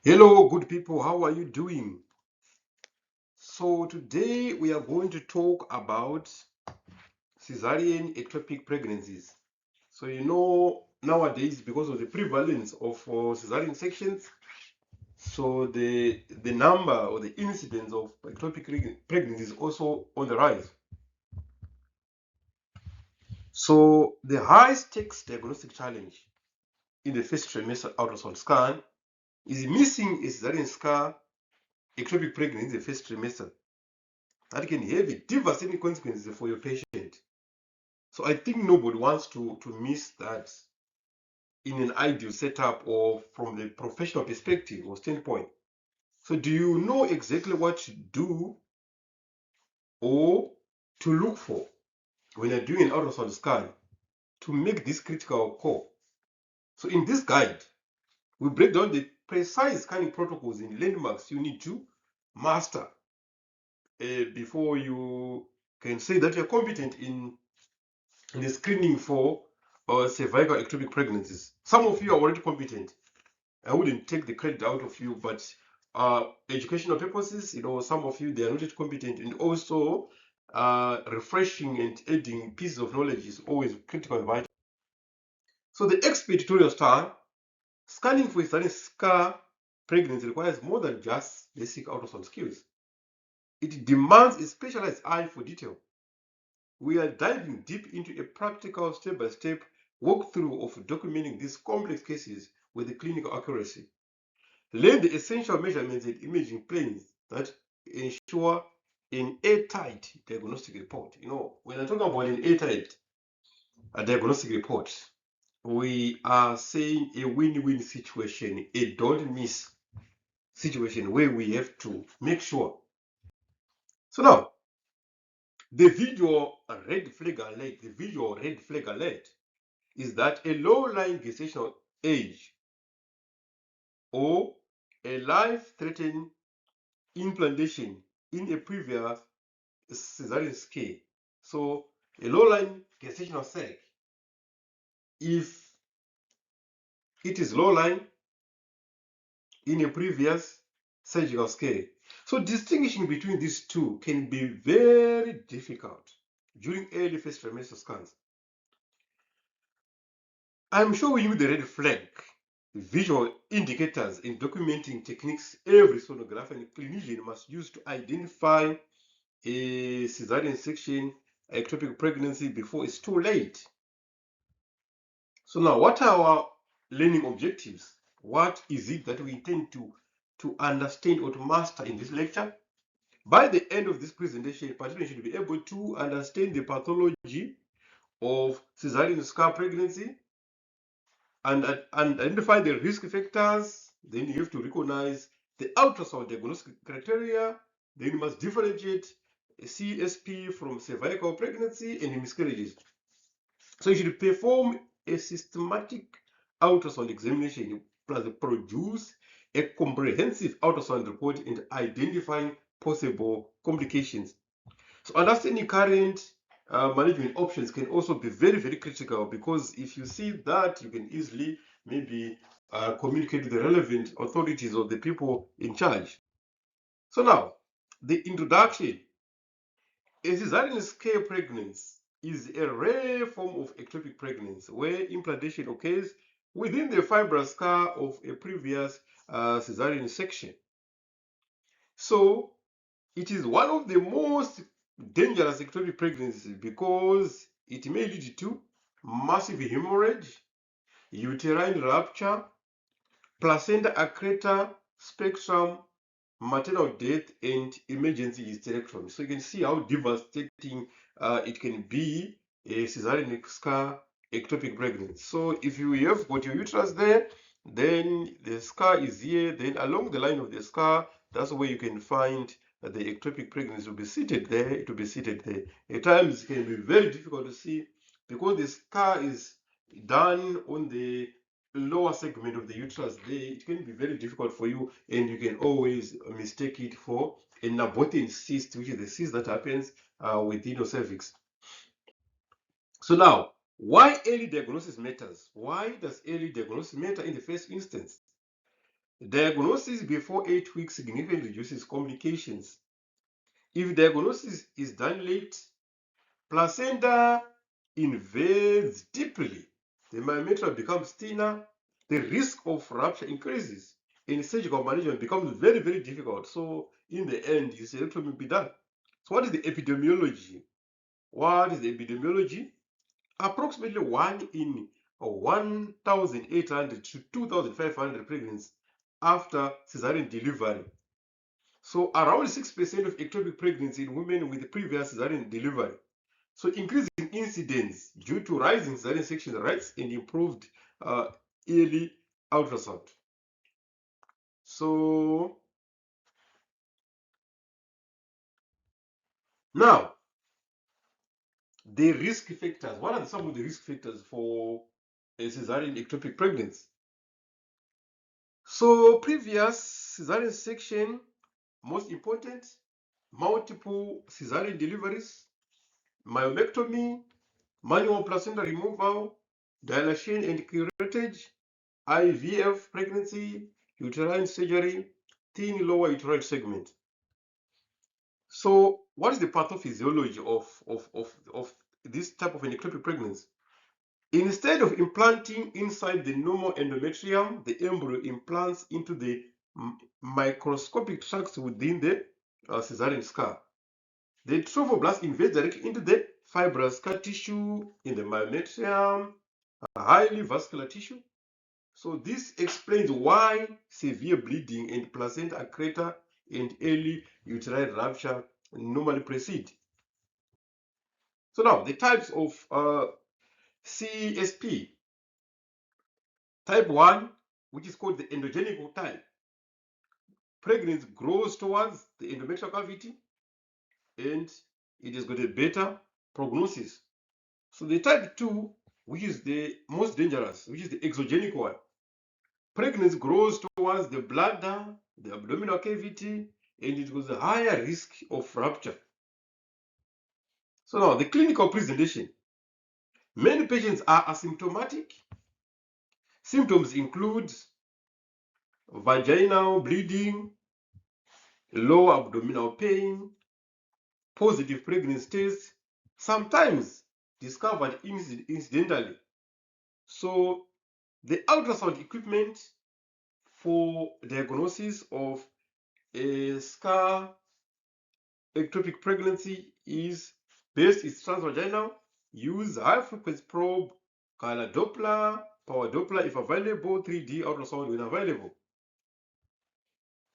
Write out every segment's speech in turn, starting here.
Hello, good people. How are you doing? So today we are going to talk about cesarean ectopic pregnancies. So nowadays, because of the prevalence of cesarean sections, so the number or the incidence of ectopic pregnancies is also on the rise. So the high stakes diagnostic challenge in the first trimester ultrasound scan is missing a cesarean scar ectopic pregnancy in the first trimester. That can have devastating consequences for your patient. So I think nobody wants to miss that in an ideal setup or from the professional perspective or standpoint. So do you know exactly what to do or to look for when you're doing an ultrasound scan to make this critical call? So in this guide, we break down the precise scanning protocols and landmarks you need to master before you can say that you're competent in the screening for cervical ectopic pregnancies. Some of you are already competent. I wouldn't take the credit out of you, but educational purposes, some of you, they are not yet competent, and also refreshing and adding pieces of knowledge is always critical and vital. So the expert tutorial star, scanning for cesarean scar pregnancy requires more than just basic ultrasound skills. It demands a specialized eye for detail. We are diving deep into a practical step-by-step walkthrough of documenting these complex cases with clinical accuracy. Learn the essential measurements and imaging planes that ensure an airtight diagnostic report. When I talk about an airtight diagnostic report, we are saying a win-win situation, a don't miss situation where we have to make sure. So now, the visual red flag alert is that a low-lying gestational age or a life-threatening implantation in a previous cesarean scare. So a low-lying gestational sac, if it is low-lying in a previous surgical scare. So distinguishing between these two can be very difficult during early first trimester scans. I'm showing you the red flag visual indicators and documenting techniques every sonographer and clinician must use to identify a cesarean section ectopic pregnancy before it's too late. So now, what are our learning objectives? What is it that we intend to understand or to master in this lecture? By the end of this presentation, participants should be able to understand the pathology of cesarean scar pregnancy and identify the risk factors. Then you have to recognize the ultrasound diagnostic criteria. Then you must differentiate CSP from cervical pregnancy and miscarriages. So you should perform a systematic ultrasound examination plus produce a comprehensive ultrasound report and identifying possible complications. So understanding current management options can also be very, very critical, because if you see that, you can easily maybe communicate with the relevant authorities or the people in charge. So now, the introduction. A cesarean scare pregnancy is a rare form of ectopic pregnancy where implantation occurs within the fibrous scar of a previous cesarean section. So it is one of the most dangerous ectopic pregnancies because it may lead to massive hemorrhage, uterine rupture, placenta accreta spectrum, maternal death, and emergency hysterectomy. So you can see how devastating it can be, a cesarean scar ectopic pregnancy. So if you have got your uterus there, then the scar is here, then along the line of the scar, that's where you can find the ectopic pregnancy will be seated there, it will be seated there. At times it can be very difficult to see because the scar is done on the lower segment of the uterus there. It can be very difficult for you, and you can always mistake it for an aborting cyst, which is the cyst that happens within your cervix. So now, why early diagnosis matters? Why does early diagnosis matter in the first instance? Diagnosis before 8 weeks significantly reduces complications. If diagnosis is done late, placenta invades deeply, the myometra becomes thinner, the risk of rupture increases, and surgical management becomes very, very difficult. So in the end, hysterectomy will be done. So what is the epidemiology? What is the epidemiology? Approximately 1 in 1,800 to 2,500 pregnancies after cesarean delivery. So around 6% of ectopic pregnancy in women with previous cesarean delivery. So increasing incidence due to rising cesarean section rates and improved early ultrasound. So now the risk factors. What are some of the risk factors for a cesarean ectopic pregnancy? So previous cesarean section, most important, multiple cesarean deliveries, myomectomy, manual placenta removal, dilation and curettage, IVF pregnancy, uterine surgery, thin lower uterine segment. So what is the pathophysiology of this type of an ectopic pregnancy? Instead of implanting inside the normal endometrium, the embryo implants into the microscopic tracts within the Cesarean scar. The trophoblast invades directly into the fibrous scar tissue in the myometrium, a highly vascular tissue. So this explains why severe bleeding and placenta crater and early uterine rupture normally precede. So now the types of CSP. Type 1, which is called the endogenic type. Pregnancy grows towards the endometrial cavity and it has got a better prognosis. So the type 2, which is the most dangerous, which is the exogenic one. Pregnancy grows towards the bladder, the abdominal cavity, and it was a higher risk of rupture. So now the clinical presentation. Many patients are asymptomatic. Symptoms include vaginal bleeding, low abdominal pain, positive pregnancy tests, sometimes discovered incidentally. So the ultrasound equipment for diagnosis of a scar ectopic pregnancy is transvaginal. Use high frequency probe, color Doppler, power Doppler if available, 3D ultrasound when available.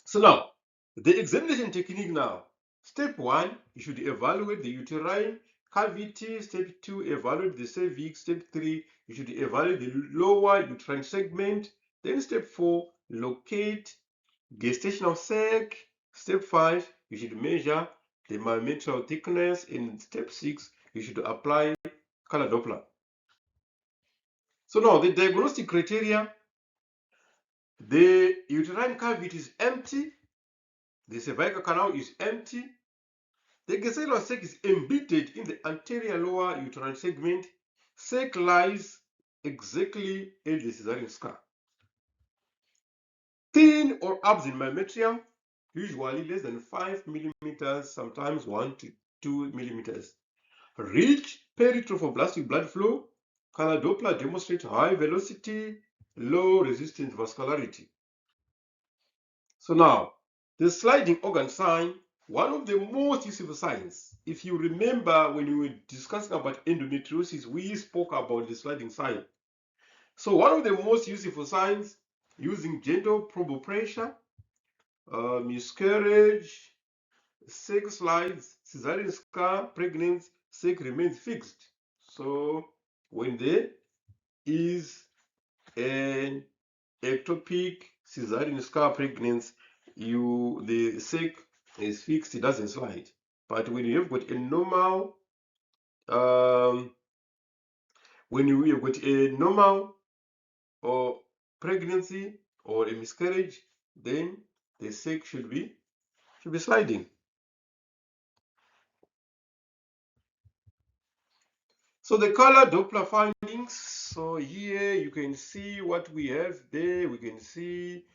So now, the examination technique now. Step 1, you should evaluate the uterine cavity. Step 2, evaluate the cervix. Step 3, you should evaluate the lower uterine segment. Then step 4, locate gestational sac. Step 5, you should measure the myometrial thickness. In step 6, you should apply color Doppler. So now the diagnostic criteria, the uterine cavity is empty, the cervical canal is empty, the gestational sac is embedded in the anterior lower uterine segment. Sac lies exactly at the cesarean scar. Thin or absent myometrium, usually less than 5 millimeters, sometimes 1 to 2 millimeters. Rich peritropoblastic blood flow. Color Doppler demonstrates high velocity, low resistance vascularity. So now, the sliding organ sign, one of the most useful signs. If you remember when we were discussing about endometriosis, we spoke about the sliding sign. So one of the most useful signs, using gentle probable pressure, miscarriage, sac slides, cesarean scar, pregnancy, sac remains fixed. So when there is an ectopic cesarean scar pregnancy, the sac is fixed, it doesn't slide. But when you have got a normal, when you have got a normal or pregnancy or a miscarriage, then the sac should be sliding. So the color Doppler findings. So here you can see what we have there. We can see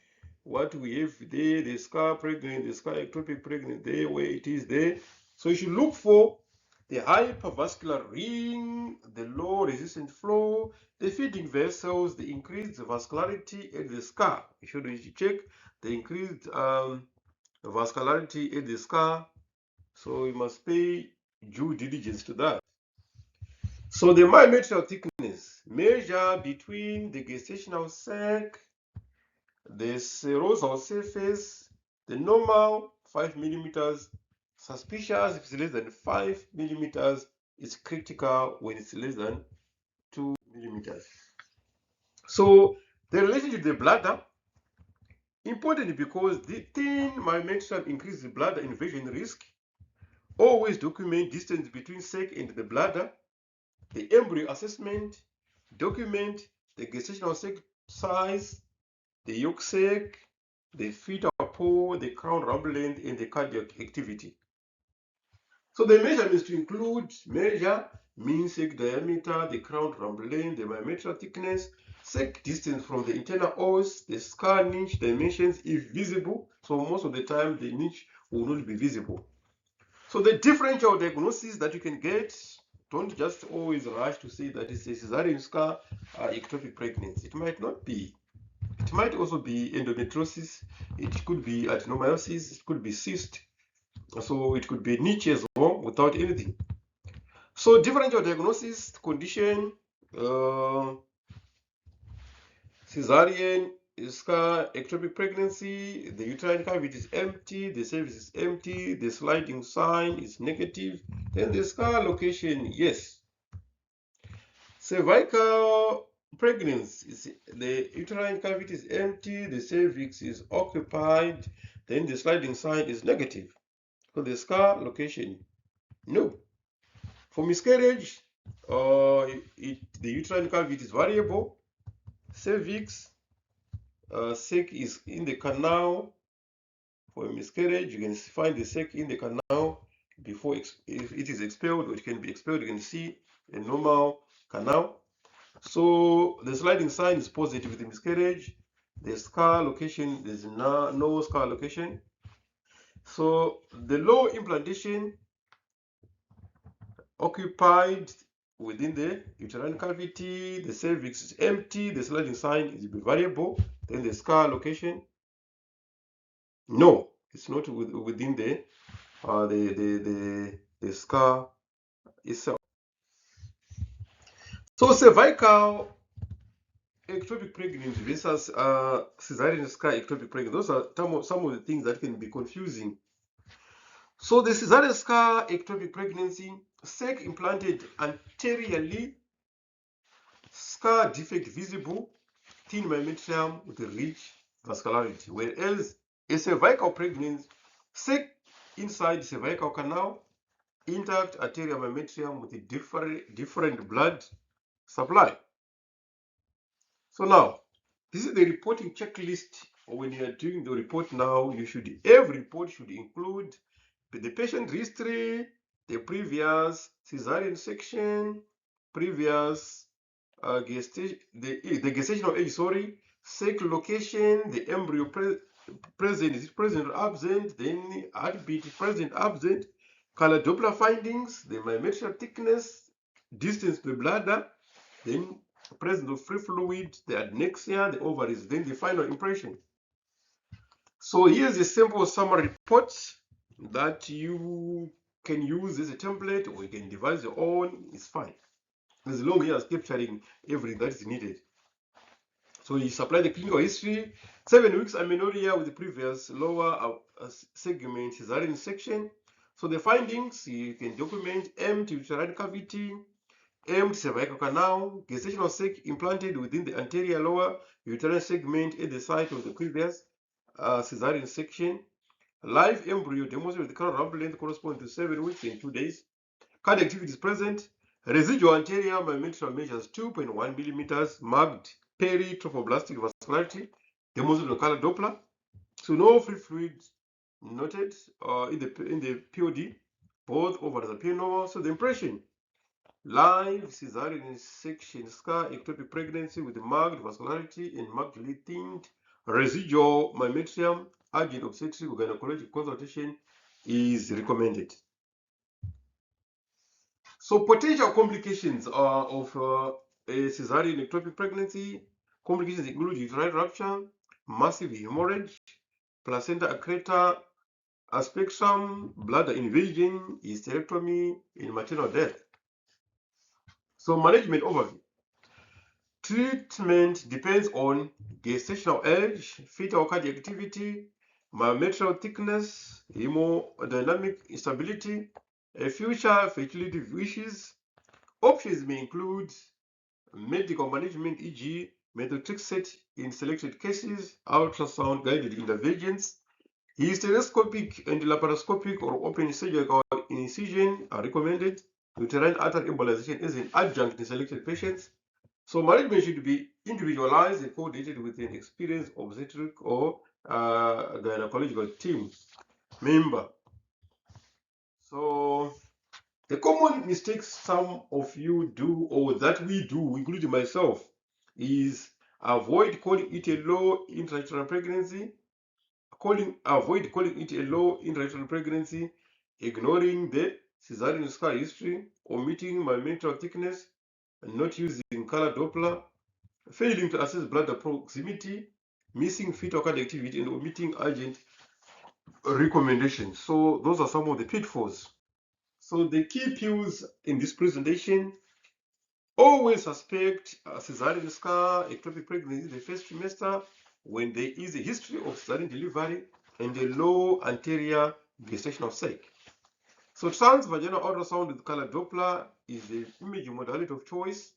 what we have there, the scar pregnant, the scar ectopic pregnant there, where it is there. So you should look for the hypervascular ring, the low resistant flow, the feeding vessels, the increased vascularity at the scar. You should check the increased vascularity at the scar. So you must pay due diligence to that. So the myometrial thickness measure between the gestational sac, the serosal surface, the normal 5 millimeters, suspicious if it's less than 5 millimeters, it's critical when it's less than 2 millimeters. So the relationship to the bladder, important because the thin myometrium increases the bladder invasion risk. Always document distance between sac and the bladder. The embryo assessment, document the gestational sac size, the yolk sac, the fetal pole, the crown rumble length, and the cardiac activity. So the measurements to include measure mean sac diameter, the crown rumble length, the myometrial thickness, sac distance from the internal os, the scar niche dimensions if visible. So most of the time the niche will not be visible. So the differential diagnosis that you can get, don't just always rush to say that it's a cesarean scar ectopic pregnancy. It might not be. It might also be endometriosis. It could be adenomyosis. It could be cyst. So it could be niche as well without anything. So differential diagnosis condition, cesarean scar ectopic pregnancy, the uterine cavity is empty, the cervix is empty, the sliding sign is negative, then the scar location, yes. Cervical pregnancy, the uterine cavity is empty, the cervix is occupied, then the sliding sign is negative. So the scar location, no. For miscarriage, the uterine cavity is variable, cervix, sac is in the canal. For a miscarriage, you can find the sac in the canal before if it is expelled, or it can be expelled. You can see a normal canal. So the sliding sign is positive with the miscarriage. The scar location, there's no scar location. So the low implantation occupied within the uterine cavity, the cervix is empty, the sliding sign is variable, then the scar location, no, it's not within the scar itself. So cervical ectopic pregnancy versus cesarean scar ectopic pregnancy, those are some of the things that can be confusing. So the cesarean scar ectopic pregnancy, sac implanted anteriorly, scar defect visible, thin myometrium with a rich vascularity, whereas a cervical pregnancy, sac inside the cervical canal, intact arterial myometrium with a different blood supply. So now, this is the reporting checklist. When you are doing the report now, every report should include the patient history, the previous cesarean section, previous the gestational age, sac location, the embryo present, is it present or absent, then heartbeat present, absent, color Doppler findings, the myometrial thickness, distance to the bladder, then presence of free fluid, the adnexia, the ovaries, then the final impression. So here's a simple summary report that you can use as a template, or you can devise your own, it's fine, as long as you're capturing everything that is needed. So you supply the clinical history, 7 weeks amenorrhea with the previous lower segment cesarean section. So the findings, you can document empty uterine cavity, empty cervical canal, gestational sac implanted within the anterior lower uterine segment at the site of the previous cesarean section. Live embryo demonstrated with the crown rumble length corresponding to 7 weeks and 2 days. Cardiac activity is present. Residual anterior myometrium measures 2.1 millimeters, marked peri-trophoblastic vascularity, demonstrated on color Doppler. So no free fluid noted in the POD. Both ovaries appear normal. So the impression: live cesarean section scar ectopic pregnancy with marked vascularity and markedly thinned residual myometrium, urgent obstetric or gynecologic consultation is recommended. So potential complications of a cesarean ectopic pregnancy. Complications include uterine rupture, massive hemorrhage, placenta accreta, a spectrum, bladder invasion, hysterectomy, and maternal death. So management overview. Treatment depends on gestational age, fetal cardiac activity, myometrial thickness, hemodynamic instability, future fertility wishes. Options may include medical management, e.g., methotrexate in selected cases, ultrasound guided interventions, hysteroscopic and laparoscopic or open surgical incision are recommended. Uterine artery embolization is an adjunct in selected patients. So management should be individualized and coordinated with an experienced obstetric or gynecological team member. So the common mistakes some of you do or that we do, including myself, is avoid calling it a low intrauterine pregnancy, avoid calling it a low intrauterine pregnancy, ignoring the cesarean scar history, omitting myometrial thickness, and not using color Doppler, failing to assess bladder proximity, missing fetal cardiac activity, and omitting urgent recommendations. So those are some of the pitfalls. So the key pills in this presentation: always suspect a cesarean scar, ectopic pregnancy in the first trimester when there is a history of cesarean delivery and a low anterior gestational sac. So transvaginal ultrasound with color Doppler is the imaging modality of choice.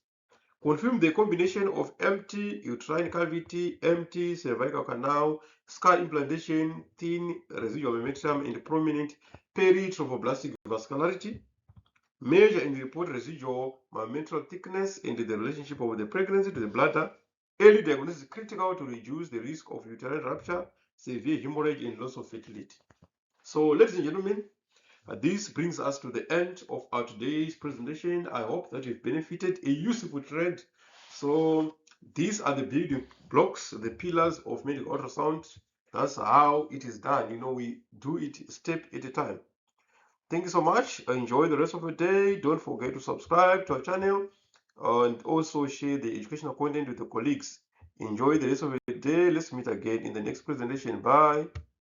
Confirm the combination of empty uterine cavity, empty cervical canal, scar implantation, thin residual myometrium, and prominent peritrophoblastic vascularity. Measure and report residual myometrial thickness and the relationship of the pregnancy to the bladder. Early diagnosis is critical to reduce the risk of uterine rupture, severe hemorrhage, and loss of fertility. So, ladies and gentlemen, this brings us to the end of our today's presentation. I hope that you've benefited, a useful trend. So these are the building blocks, the pillars of medical ultrasound. That's how it is done. You know, we do it step at a time. Thank you so much. Enjoy the rest of your day. Don't forget to subscribe to our channel and also share the educational content with your colleagues. Enjoy the rest of your day. Let's meet again in the next presentation. Bye.